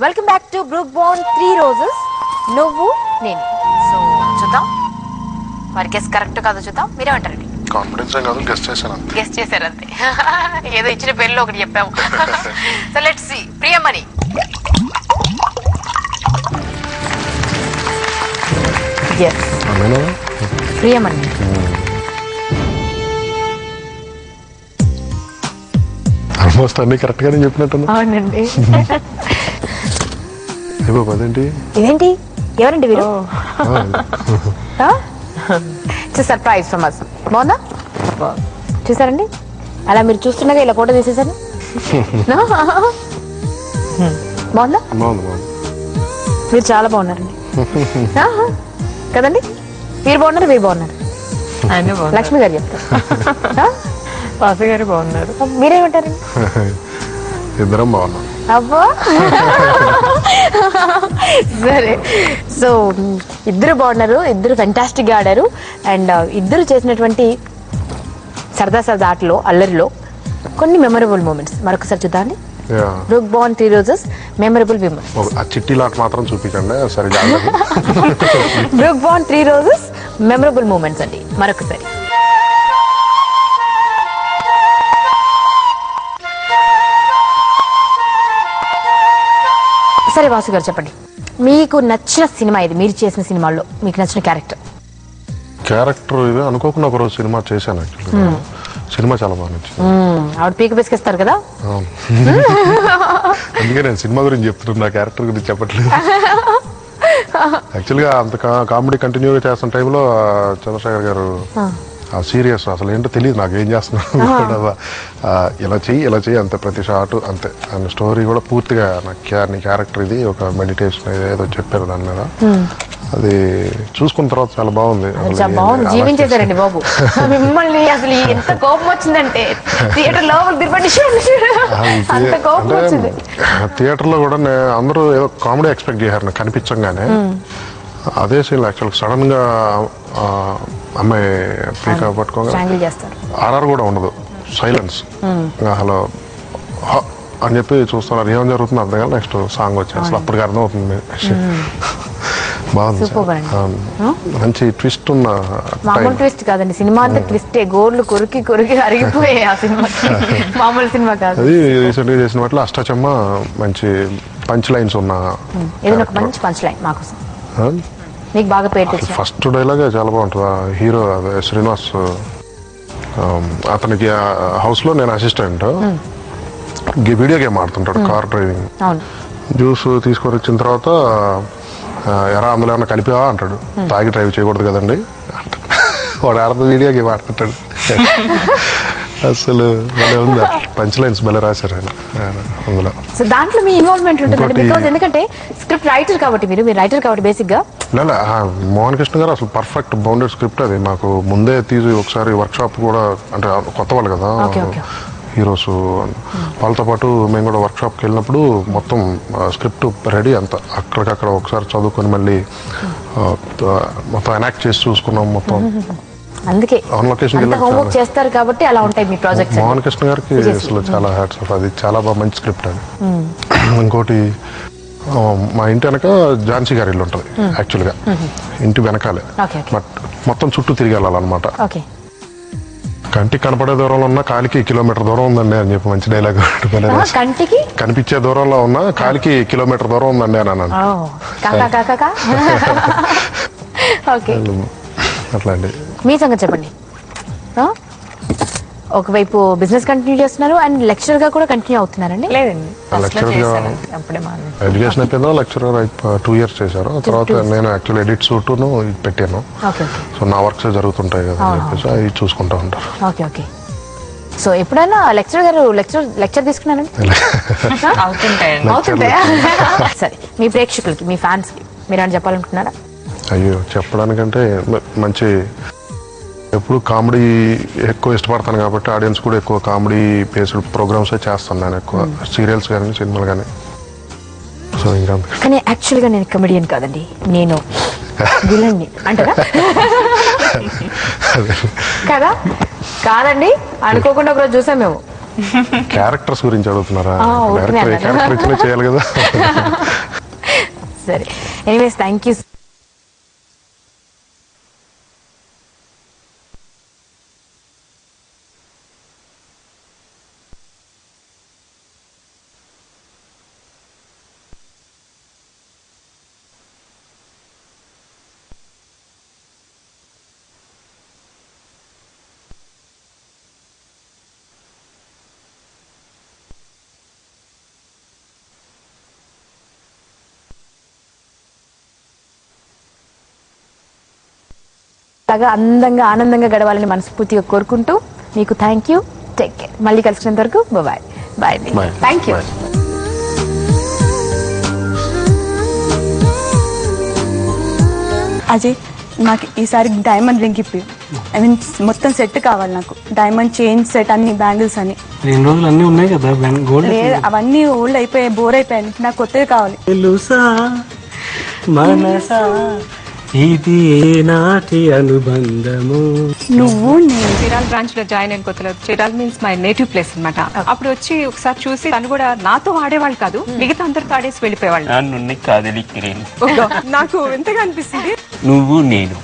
Welcome back to Brooke Bond 3 roses నువ్వు నేను. So చూద్దాం మరి గెస్ కరెక్ట్ కాదో చూద్దాం. మీరేమంటారండి? కాన్ఫిడెన్స్ కాదు, గెస్ చేశారంతే. ఏదో ఇచ్చిన పేర్లో ఒకటి చెప్పాము. So let's see. Priyamani. yes Priyamani. Almost అన్ని కరెక్ట్ గానే చెప్పినట్టు. అవునండి. అదేంటి ఇదేంటి ఎవరండి వీరు? Surprise from us. బాగుందా? చూసారండి అలా మీరు చూస్తుండగా ఇలా ఫోటో తీసేసాను. బాగుందా? మీరు చాలా బాగున్నారండి కదండి. మీరు బాగున్నారు, మీరు బాగున్నారు. లక్ష్మి గారు చెప్తారు. వాసు గారు బాగున్నారు. మీరేమంటారండి? ఇద్దరం బాగున్నాం. అబ్బా సరే. సో ఇద్దరు బాగున్నారు, ఇద్దరు ఫెంటాస్టిక్ గా ఆడారు. అండ్ ఇద్దరు చేసినటువంటి సరదా సరదా ఆటలో అల్లరిలో కొన్ని మెమరబుల్ మూమెంట్స్ మరొకసారి చూద్దాండి. Brooke Bond 3 Roses memorable women's. ఆ చిట్టీలాట మాత్రం చూపించండి సరిగా. Brooke Bond 3 Roses memorable moments అండి మరొకసారి. సరే వాసు గారు చెప్పండి, మీకు నచ్చిన సినిమా ఇది, మీరు చేసిన సినిమాల్లో మీకు నచ్చిన క్యారెక్టర్ ఇది అనుకోకుండా ఒకరోజు సినిమా చేశాను. సినిమా చాలా బాగా నచ్చింది. ఆవిడ పీక పిసికిస్తారు కదా. అందుకే నేను సినిమా గురించి చెప్తున్నాను, నా క్యారెక్టర్ గురించి చెప్పట్లేదు. యాక్చువల్గా అంత కామెడీ కంటిన్యూగా చేస్తున్న టైంలో చంద్రశేఖర్ గారు సీరియస్ అసలు ఏంటో తెలియదు నాకు, ఏం చేస్తున్నాను ఇలా చెయ్యి అంతే, ప్రతి షాట్ అంతే. అండ్ స్టోరీ కూడా పూర్తిగా నీ క్యారెక్టర్ ఇది ఒక మెడిటేషన్ ఏదో చెప్పారు దాని మీద. అది చూసుకున్న తర్వాత చాలా బాగుంది. జీవించేశారండి బాబు మిమ్మల్ని. అసలు ఎంత కోపం వచ్చిందంటే థియేటర్ లో థియేటర్ లో కూడా అందరూ ఏదో కామెడీ ఎక్స్పెక్ట్ చేశారు నాకు కనిపించగానే. అదే సీన్ యాక్చువల్ సడన్ గా అమ్మాయి పీక పట్టుకోగా ఆర్ఆర్ కూడా ఉండదు, సైలెన్స్. హలో అని చెప్పి చూస్తున్నారు, ఏం జరుగుతుంది అర్థం కాదు. నెక్స్ట్ సాంగ్ వచ్చి అసలు అప్పటికి అర్థం అవుతుంది. బాగుంది, మంచి ట్విస్ట్ ఉన్న. మామూలు ట్విస్ట్ కాదండి, సినిమా అంతా ట్విస్టే. గోర్లు కొరికి కొరికి అరిగిపోయాయి ఆ సినిమా. మామూలు సినిమా కాదు. అది రీసెంట్ గా చేసిన వాటిలో అష్టాచమ్మ మంచి పంచ్ లైన్స్ ఉన్న. ఏదైనా ఒక మంచి పంచ్ లైన్ మాకోసం మీకు బాగా పేరు. ఫస్ట్ డైలాగ్ చాలా బాగుంటుంది. హీరో అదే శ్రీనివాస్, అతనికి హౌస్ లో నేను అసిస్టెంట్, వీడియో గేమ్ ఆడుతుంటాడు, కార్ డ్రైవింగ్. జ్యూస్ తీసుకొని వచ్చిన తర్వాత ఎరా అందులో ఏమన్నా కలిపావా అంటాడు. తాగి డ్రైవ్ చేయకూడదు కదండి వాడు ఆడుతూ వీడియో గేమ్ ఆడుతుంటాడు. అసలు భలే ఉంది, పంచ్ లైన్స్ భలే రాశారు ఆయన అందులో. సో దాంట్లో మీ ఇన్వాల్వ్మెంట్ ఉంటుంది బికాజ్ ఎందుకంటే స్క్రిప్ట్ రైటర్ కాబట్టి మీరు రైటర్ కాబట్టి బేసిక్ గా. మోహన్ కృష్ణ గారు అసలు పర్ఫెక్ట్ బౌండెడ్ స్క్రిప్ట్ అది. మాకు ముందే తీసి ఒకసారి వర్క్ షాప్ కూడా, అంటే కొత్త వాళ్ళు కదా హీరోస్, వాళ్ళతో పాటు మేము కూడా వర్క్ షాప్కి వెళ్ళినప్పుడు మొత్తం స్క్రిప్ట్ రెడీ అంతా అక్కడికక్కడ ఒకసారి చదువుకొని మళ్ళీ మొత్తం ఎనాక్ట్ చేసి చూసుకున్నాం మొత్తం. అందుకే హోంవర్క్ చేస్తారు కాబట్టి అలా ఉంటాయి మీ ప్రాజెక్ట్స్. మోహన్ కృష్ణ గారికి అసలు చాలా హ్యాట్స్ ఆఫ్, అది చాలా బాగా మంచి స్క్రిప్ట్ అది. ఇంకోటి మా ఇంటి వెనక ఝాన్సీ గారి ఇల్లు ఉంటుంది యాక్చువల్గా, ఇంటి వెనకాలే, బట్ మొత్తం చుట్టూ తిరిగి వెళ్ళాలన్నమాట. కంటికి కనపడే దూరంలో ఉన్న కాలికి కిలోమీటర్ దూరం ఉందండి అని చెప్పి మంచి డైలాగ్. కంటికి కనిపించే దూరంలో ఉన్న కాలికి కిలోమీటర్ దూరం ఉందండి అని అన్నాను. అట్లా అండి. మీ సంగతి చెప్పండి. ఒకవైపు బిజినెస్ కంటిన్యూ చేస్తున్నారు అండ్ లెక్చరర్ గా కూడా కంటిన్యూ అవుతున్నారండి? లేదండి, ఎడ్యుకేషన్ అయిపోయిందో లెక్చరర్ 2 years చేశారు. తర్వాత నేను యాక్చువల్ ఎడిట్ షూట్ను పెట్టాను. సో నా వర్క్స్ జరుగుతుంటాయి కదా అని చెప్పేసి అవి చూసుకుంటా ఉంటారు. Okay okay. సో ఎప్పుడైనా లెక్చరర్ గారు లెక్చర్ తీసుకున్నారండి? అవుతుంటాయా? సరే, మీ ప్రేక్షకులకి, మీ ఫ్యాన్స్ కి మీరు అని చెప్పాలనుకుంటున్నారా? అయ్యో, చెప్పడానికంటే మంచి ఎప్పుడు కామెడీ ఎక్కువ ఇష్టపడతాను కాబట్టి ఆడియన్స్ కూడా ఎక్కువ కామెడీ బేస్డ్ ప్రోగ్రామ్స్ చేస్తాను నేను, ఎక్కువ సీరియల్స్ కానీ సినిమాలు కానీ. సో ఇంకా కానీ యాక్చువల్గా నేను కమెడియన్ కాదండి, నేను విలన్ని అంటారా? కదా కాదండి, అనుకోకుండా ఒకరోజు చూసాం మేము క్యారెక్టర్స్ గురించి అడుగుతున్నారా? ఊరికే డైరెక్టర్ ఏ అన్నాను. క్యారెక్టర్ ఇచ్చినా చేయాలి కదా. సరే, ఎనీవేస్ థ్యాంక్ యూ. లాగా అందంగా ఆనందంగా గడవాలని మనస్ఫూర్తిగా కోరుకుంటూ మీకు థ్యాంక్ యూ. Take care. మళ్ళీ కలిసినంత వరకు bye. Bye. Bye. Thank you. Bye. Ajay, నాకు ఈసారి డైమండ్ రింగ్ ఇప్పి, ఐ మీన్ మొత్తం సెట్ కావాలి నాకు. డైమండ్ చైన్ సెట్, అన్ని బ్యాంగిల్స్ అని. 2 రోజులు అన్నీ ఉన్నాయి కదా గోల్డ్. లేదు, అవన్నీ ఓల్డ్ అయిపోయాయి, బోర్ అయిపోయాయి. నాకు కొత్తవి కావాలి. తెలుసా మనసా ఇది నాటి అనుబంధము. నువ్వు నేను చీరాల బ్రాంచ్ లో జాయిన్ అయిన కొత్తలో, Chirala means my native place అన్నమాట. అప్పుడు వచ్చి ఒకసారి చూసి తను కూడా నాతో ఆడేవాళ్ళు కాదు, మిగతా అందరితో ఆడేసి వెళ్ళిపోయేవాళ్ళు. నన్ను కాదలిక్కిరేను. నాకు ఎంతగా అనిపిస్తుంది. నువ్వు నేను